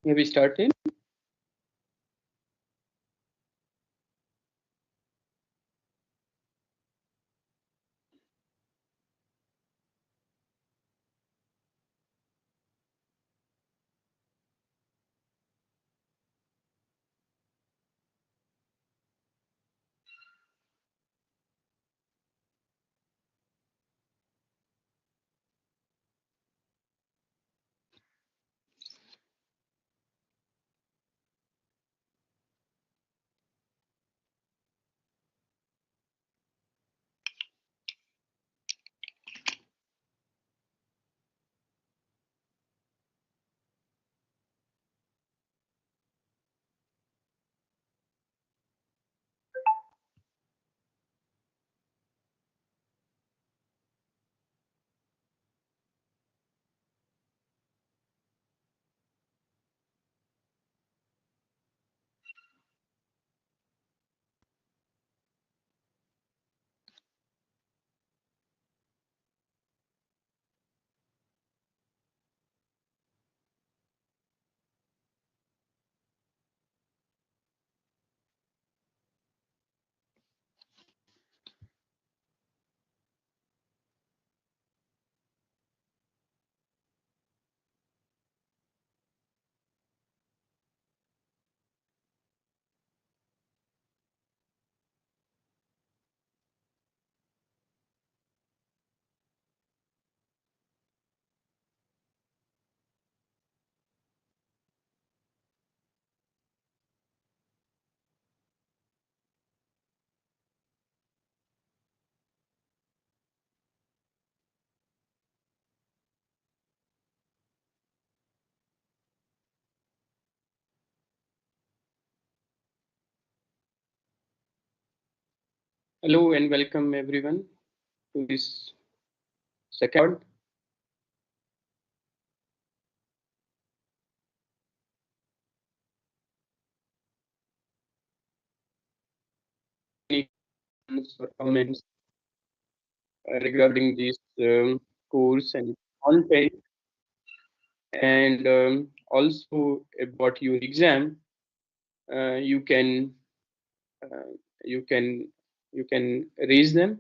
Have we started? Hello and welcome everyone to this second. Any or comments regarding this course and content, and also about your exam, you can uh, you can you can raise them,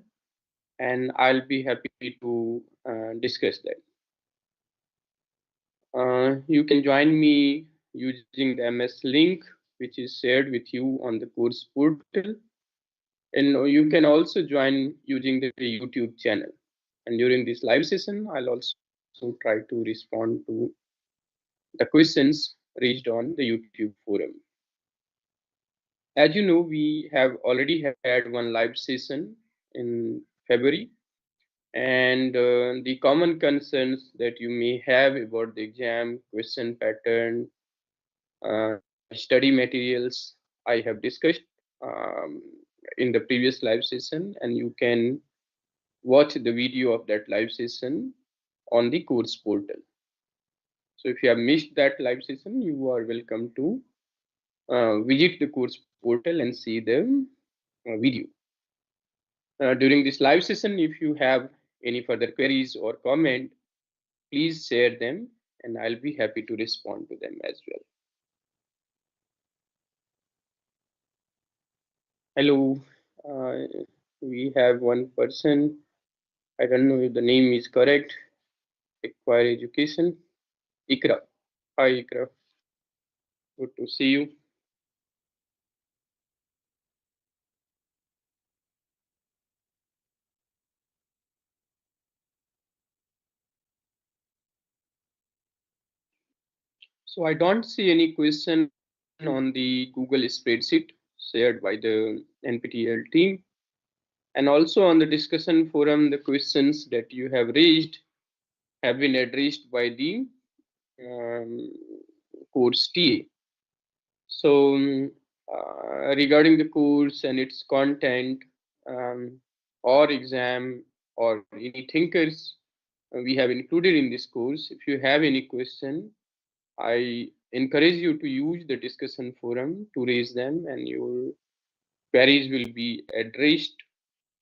and I'll be happy to discuss that. You can join me using the MS link, which is shared with you on the course portal. And you can also join using the YouTube channel. And during this live session, I'll also try to respond to the questions raised on the YouTube forum. As you know, we have already had one live session in February, and the common concerns that you may have about the exam, question pattern, study materials, I have discussed um, in the previous live session, and you can watch the video of that live session on the course portal. So if you have missed that live session, you are welcome to visit the course portal and see the video. During this live session, if you have any further queries or comment, please share them and I'll be happy to respond to them as well. Hello, we have one person. I don't know if the name is correct. Acquire Education. Ikra. Hi, Ikra. Good to see you. So I don't see any question on the Google spreadsheet shared by the NPTEL team. And also on the discussion forum, the questions that you have raised have been addressed by the um, course TA. So regarding the course and its content or exam or any thinkers we have included in this course, if you have any question, I encourage you to use the discussion forum to raise them, and your queries will be addressed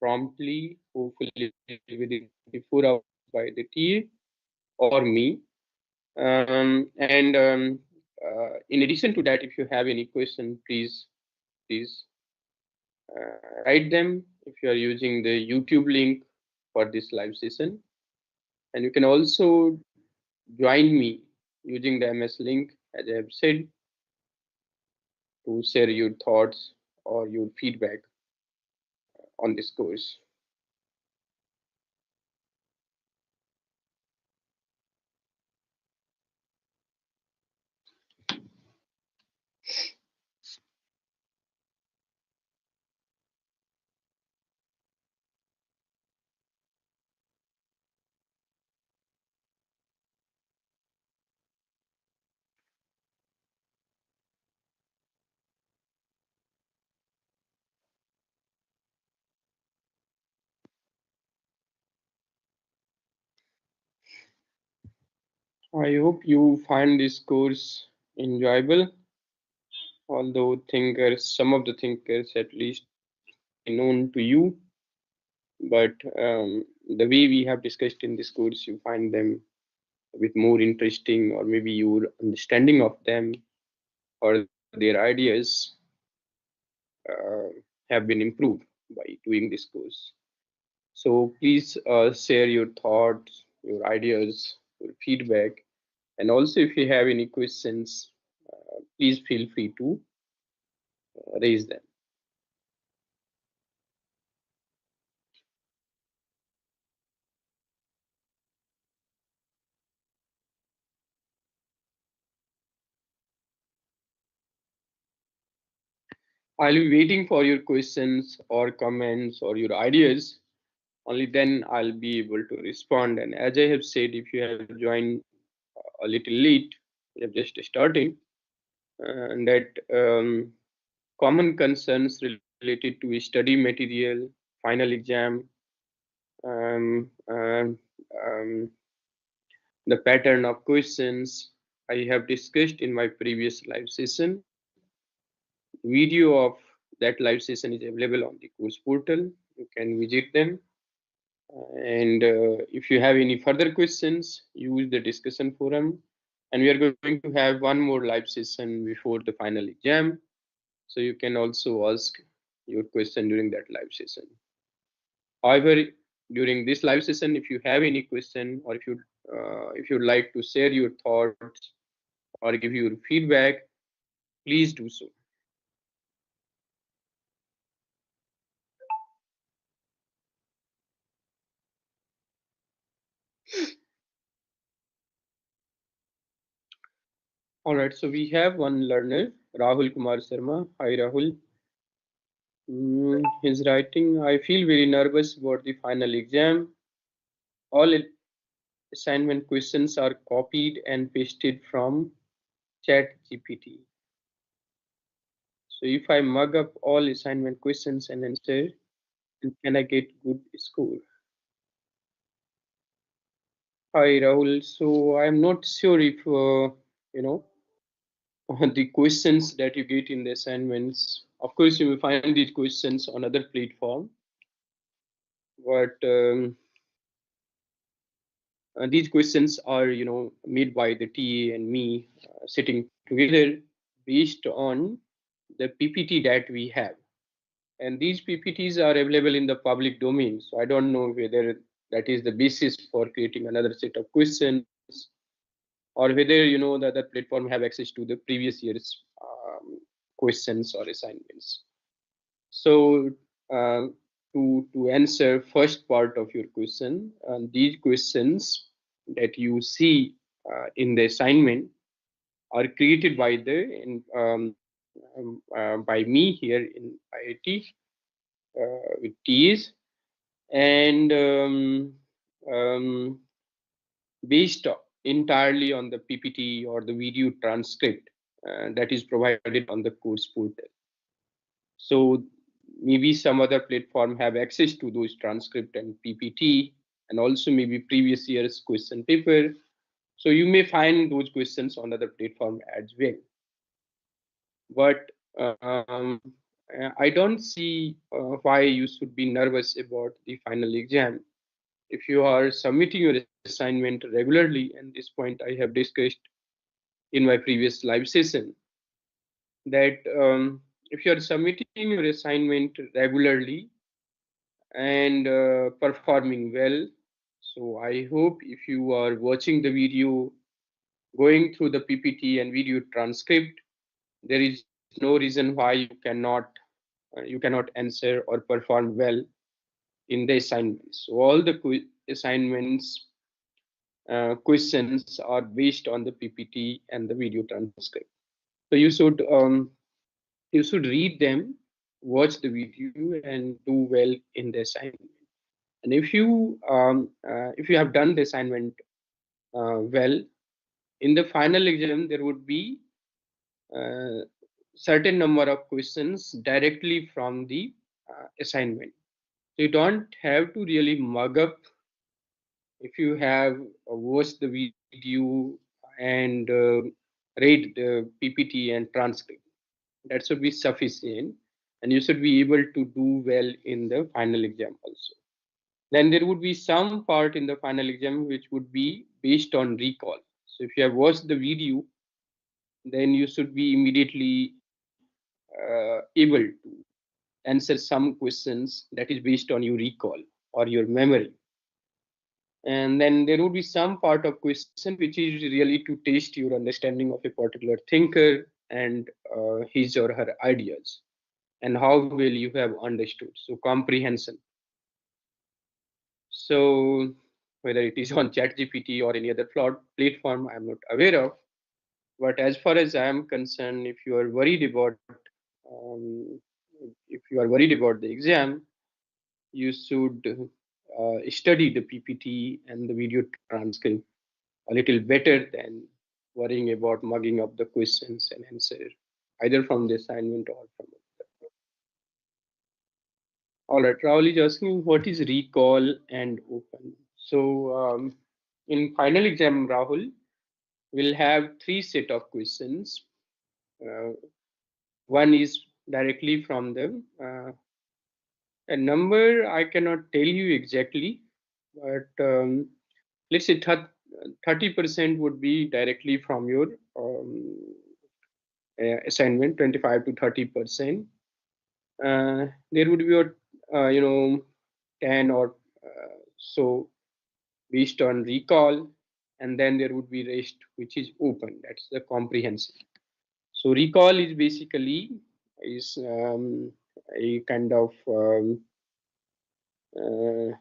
promptly, hopefully within 24 hours by the TA or me. And In addition to that, if you have any question, please write them if you are using the YouTube link for this live session. And you can also join me using the MS link, as I have said, to share your thoughts or your feedback on this course. I hope you find this course enjoyable, although some of the thinkers at least known to you, but the way we have discussed in this course, you find them a bit more interesting, or maybe your understanding of them or their ideas uh, have been improved by doing this course. So please share your thoughts, your ideas, your feedback, and also if you have any questions, please feel free to raise them. I'll be waiting for your questions or comments or your ideas. Only then I'll be able to respond. And as I have said, if you have joined a little late, you have just starting, and that common concerns related to study material, final exam, um, um, um, the pattern of questions I have discussed in my previous live session. Video of that live session is available on the course portal. You can visit them. And if you have any further questions, use the discussion forum. And we are going to have one more live session before the final exam. So you can also ask your question during that live session. However, during this live session, if you have any question or if you'd like to share your thoughts or give your feedback, please do so. All right, so we have one learner, Rahul Kumar Sharma. Hi, Rahul. He's writing, I feel very nervous about the final exam. All assignment questions are copied and pasted from Chat GPT. So if I mug up all assignment questions and answer, can I get good score? Hi, Rahul. So I'm not sure if you know the questions that you get in the assignments. Of course, you will find these questions on other platform, but these questions are made by the TA and me sitting together based on the PPT that we have. And these PPTs are available in the public domain. So I don't know whether that is the basis for creating another set of questions, or whether the other platform have access to the previous year's questions or assignments. So to answer first part of your question, these questions that you see in the assignment are created by by me here in IIT with TAs, and um, based entirely on the PPT or the video transcript that is provided on the course portal. So maybe some other platform have access to those transcript and PPT, and also maybe previous year's question paper. So you may find those questions on other platform as well. But I don't see why you should be nervous about the final exam. If you are submitting your assignment regularly, and this point I have discussed in my previous live session, that if you are submitting your assignment regularly and performing well, so I hope if you are watching the video, going through the PPT and video transcript, there is no reason why you cannot answer or perform well in the assignments. So all the assignments questions are based on the PPT and the video transcript. So you should read them, watch the video, and do well in the assignment. And if you have done the assignment well, in the final exam there would be uh, certain number of questions directly from the assignment. So you don't have to really mug up if you have watched the video and read the PPT and transcript. That should be sufficient, and you should be able to do well in the final exam also. Then there would be some part in the final exam which would be based on recall. So if you have watched the video, then you should be immediately able to answer some questions that is based on your recall or your memory. And then there would be some part of question which is really to test your understanding of a particular thinker and his or her ideas, and how well you have understood. So comprehension. So whether it is on ChatGPT or any other platform, I'm not aware of. But as far as I am concerned, um, if you are worried about the exam, you should study the PPT and the video transcript a little better than worrying about mugging up the questions and answer either from the assignment or from. All right, Rahul is asking what is recall and open. So in final exam, Rahul, we'll have three set of questions. Uh, One is directly from them. A number I cannot tell you exactly, but let's say 30% would be directly from your assignment, 25 to 30%. There would be a 10 or so based on recall, and then there would be rest which is open. That's the comprehension. So recall is basically is a kind of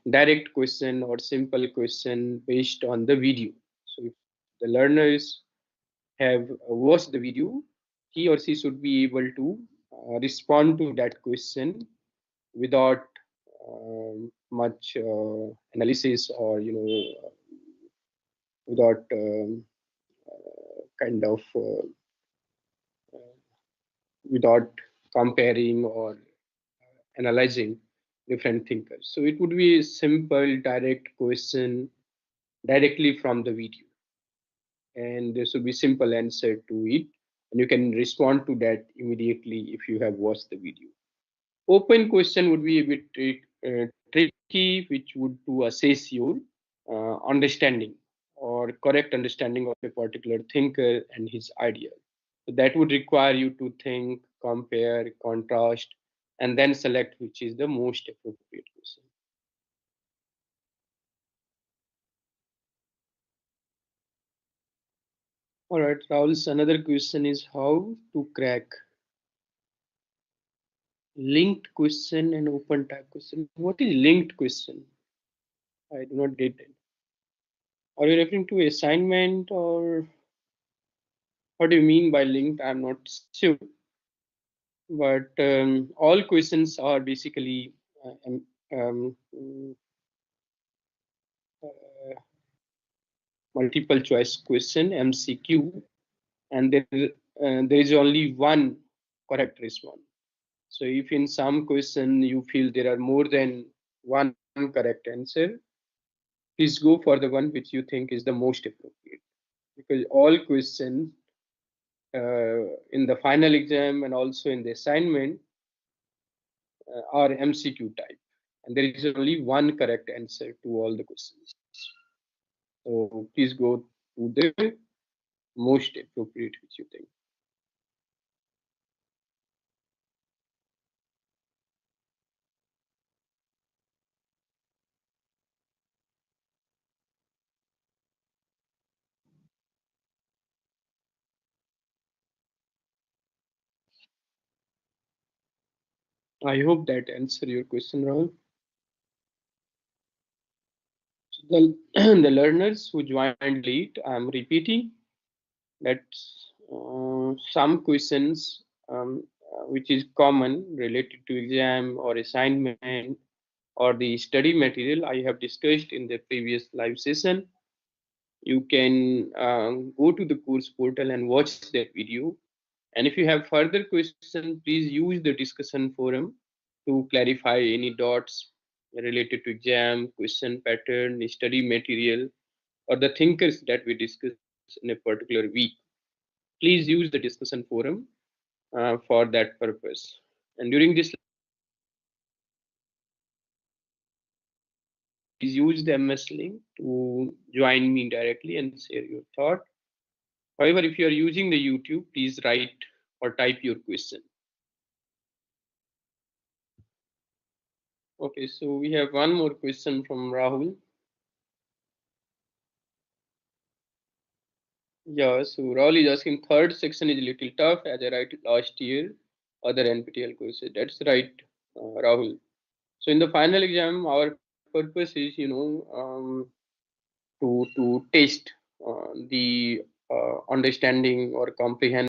direct question or simple question based on the video. So if the learners have watched the video, he or she should be able to respond to that question without much analysis, or without kind of without comparing or analyzing different thinkers. So it would be a simple, direct question directly from the video, and there should be simple answer to it, and you can respond to that immediately if you have watched the video. Open question would be a bit tricky, which would to assess your understanding or correct understanding of a particular thinker and his idea. So that would require you to think, compare, contrast, and then select which is the most appropriate question. All right, Rahul's another question is how to crack linked question and open type question. What is linked question? I do not get it. Are you referring to assignment, or what do you mean by linked? I'm not sure. But all questions are basically uh, multiple choice question, MCQ, and there is only one correct response. So if in some question you feel there are more than one correct answer, please go for the one which you think is the most appropriate, because all questions in the final exam and also in the assignment are MCQ type, and there is only one correct answer to all the questions. So please go to them most appropriate, which you think? I hope that answer your question, Rahul. So the learners who joined late, I'm repeating that some questions which is common related to exam or assignment or the study material I have discussed in the previous live session. You can go to the course portal and watch that video. And if you have further questions, please use the discussion forum to clarify any dots related to exam, question pattern, study material, or the thinkers that we discuss in a particular week. Please use the discussion forum for that purpose. And during this, please use the MS link to join me directly and share your thought. However, if you are using the YouTube, please write or type your question. Okay, so we have one more question from Rahul. Yeah, so Rahul is asking third section is a little tough as I write last year, other NPTEL courses. That's right, Rahul. So in the final exam, our purpose is, to test the understanding or comprehension.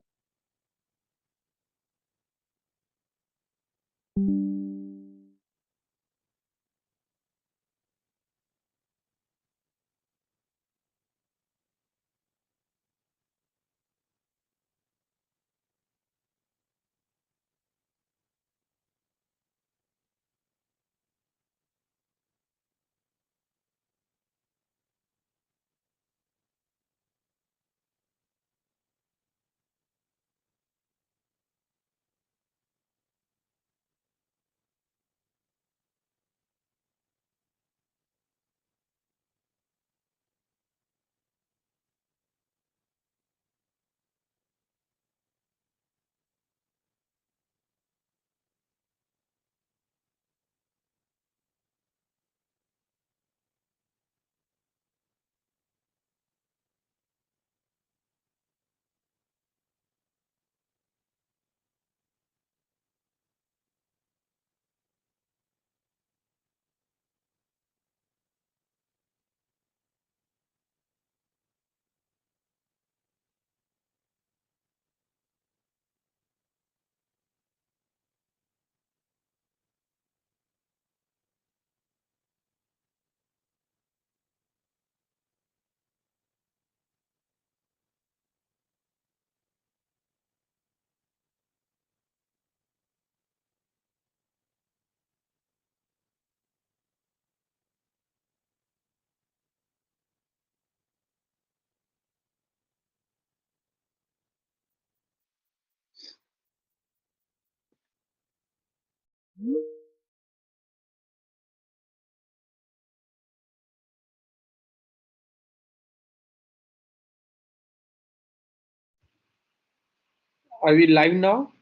Are we live now?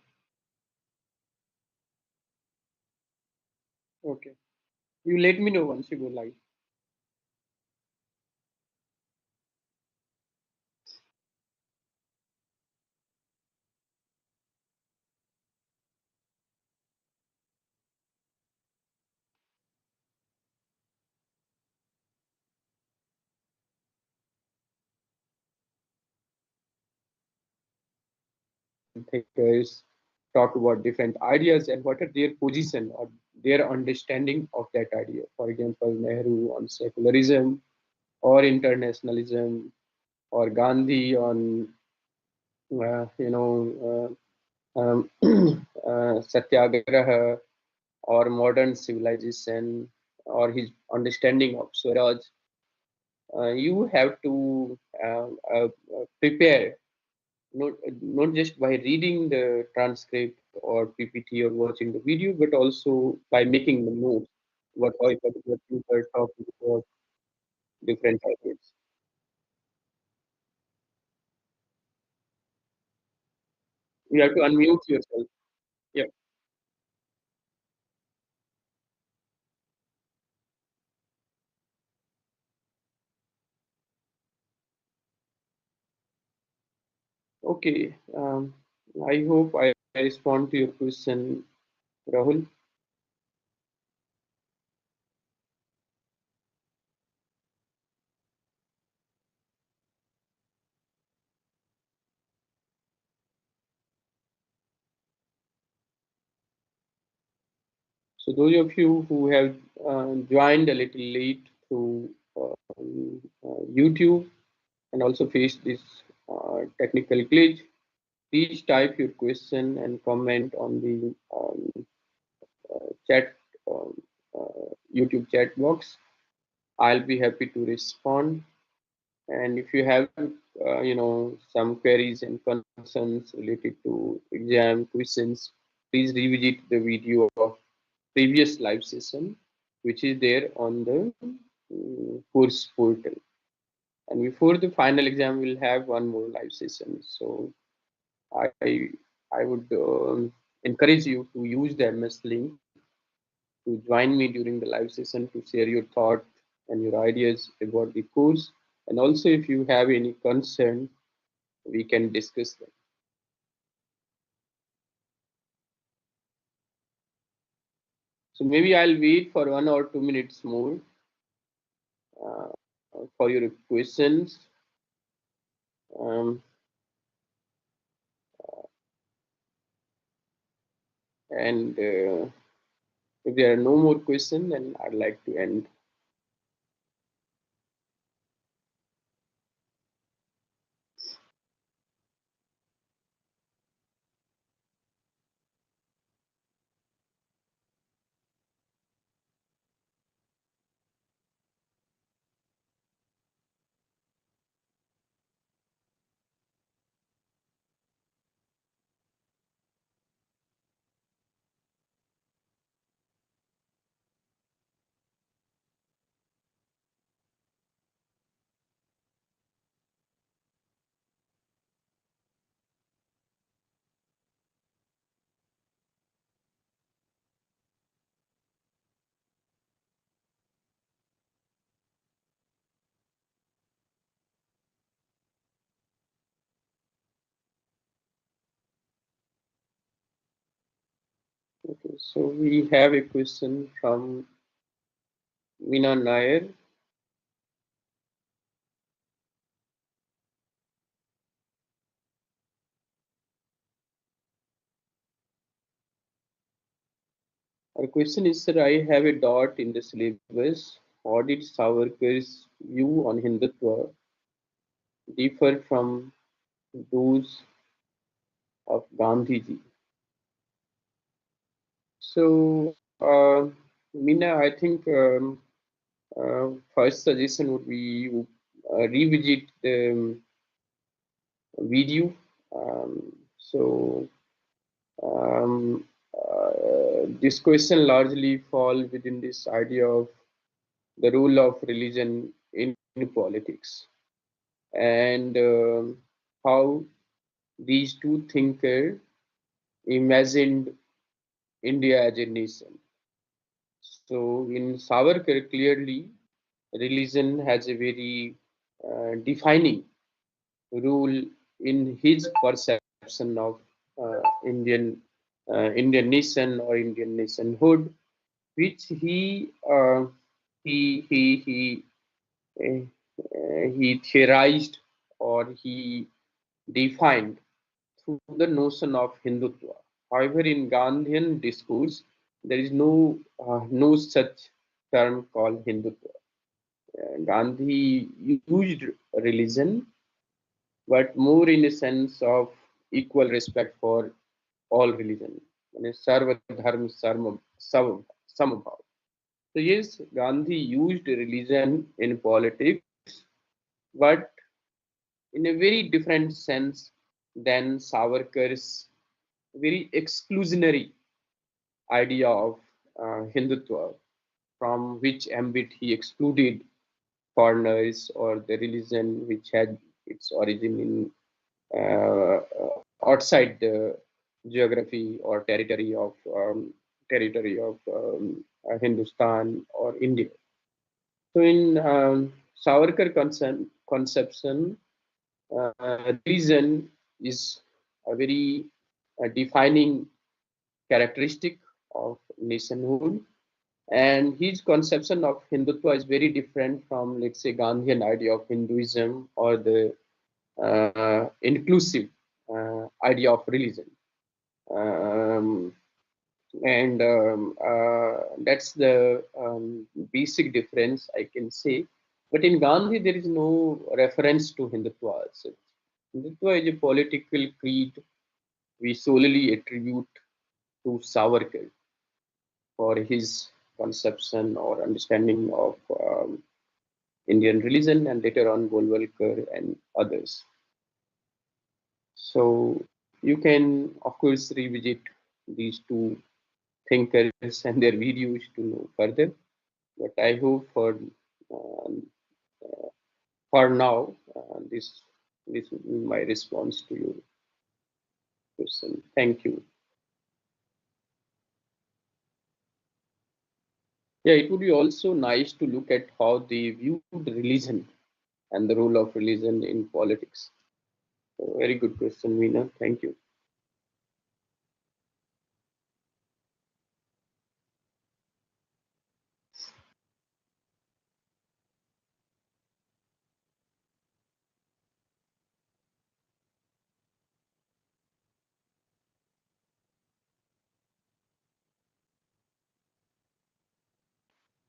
Okay. You let me know once you go live. Thinkers talk about different ideas and what are their position or their understanding of that idea. For example, Nehru on secularism or internationalism, or Gandhi on satyagraha or modern civilization or his understanding of Swaraj. You have to prepare not just by reading the transcript or PPT or watching the video, but also by making the notes. What a particular thinker talking about different ideas. You have to unmute yourself. Yeah. Okay. I hope I respond to your question, Rahul. So those of you who have joined a little late through YouTube and also faced this technical glitch, please type your question and comment on the chat YouTube chat box. I'll be happy to respond. And if you have, some queries and concerns related to exam questions, please revisit the video of previous live session, which is there on the course portal. And before the final exam, we'll have one more live session. So I I would encourage you to use the MS link to join me during the live session to share your thought and your ideas about the course. And also, if you have any concern, we can discuss them. So maybe I'll wait for 1 or 2 minutes more uh, for your questions. Um, and if there are no more questions, then I'd like to end. Okay, so we have a question from Meena Nair. Our question is, sir, I have a dot in the syllabus. How did Savarkar's view on Hindutva differ from those of Gandhiji? So, Meena, I think first suggestion would be you revisit the video. So, this question largely fall within this idea of the role of religion in politics, and how these two thinkers imagined India as a nation. So in Savarkar, clearly, religion has a very defining role in his perception of Indian nation or Indian nationhood, which he theorized or he defined through the notion of Hindutva. However, in Gandhian discourse, there is no such term called Hindutva. Gandhi used religion, but more in a sense of equal respect for all religion. Sarva dharma samabhav. So yes, Gandhi used religion in politics, but in a very different sense than Savarkar's very exclusionary idea of Hindutva, from which ambit he excluded foreigners or the religion which had its origin in outside the geography or territory of Hindustan or India. So in Savarkar conception, religion is a very defining characteristic of nationhood, and his conception of Hindutva is very different from, let's say, Gandhian idea of Hinduism or the inclusive idea of religion. Um, and That's the basic difference I can say. But in Gandhi, there is no reference to Hindutva as such. Hindutva is a political creed we solely attribute to Savarkar for his conception or understanding of Indian religion, and later on Golwalkar and others. So you can, of course, revisit these two thinkers and their videos to know further. But I hope um, for now, this is my response to your question. Thank you. Yeah, it would be also nice to look at how they viewed religion and the role of religion in politics. So, very good question, Meena. Thank you.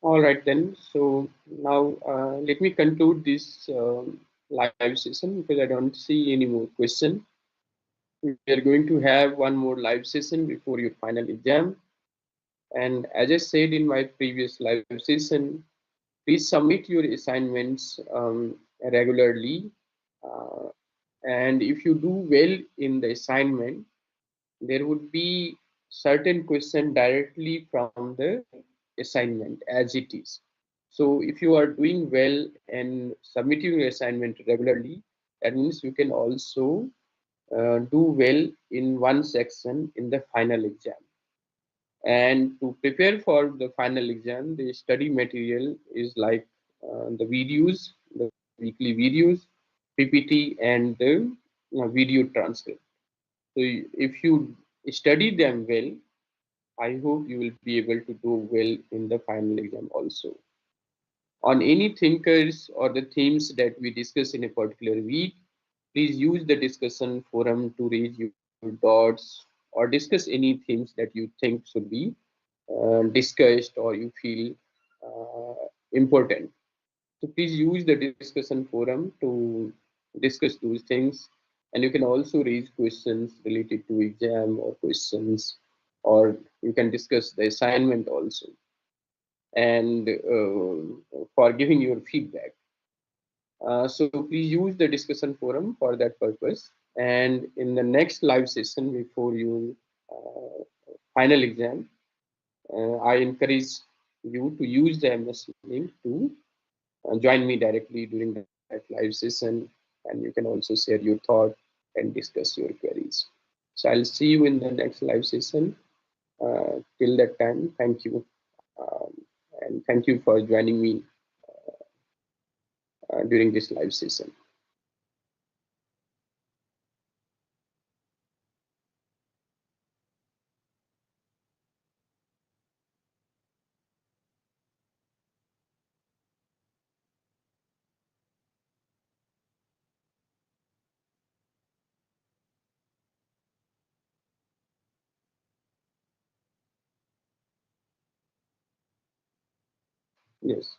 All right then. So now let me conclude this live session because I don't see any more question. We are going to have one more live session before your final exam. And as I said in my previous live session, please submit your assignments regularly. Uh, and if you do well in the assignment, there would be certain question directly from the assignment as it is. So if you are doing well and submitting your assignment regularly, that means you can also do well in one section in the final exam. And to prepare for the final exam, the study material is like the videos, the weekly videos, PPT, and the video transcript. So if you study them well, I hope you will be able to do well in the final exam also. On any thinkers or the themes that we discuss in a particular week, please use the discussion forum to raise your doubts or discuss any themes that you think should be discussed or you feel important. So please use the discussion forum to discuss those things. And you can also raise questions related to exam or questions, or you can discuss the assignment also and for giving your feedback. So please use the discussion forum for that purpose. And in the next live session before your final exam, I encourage you to use the MS link to join me directly during that live session, and you can also share your thought and discuss your queries. So I'll see you in the next live session. Till that time, thank you, um, and thank you for joining me during this live session. Yes.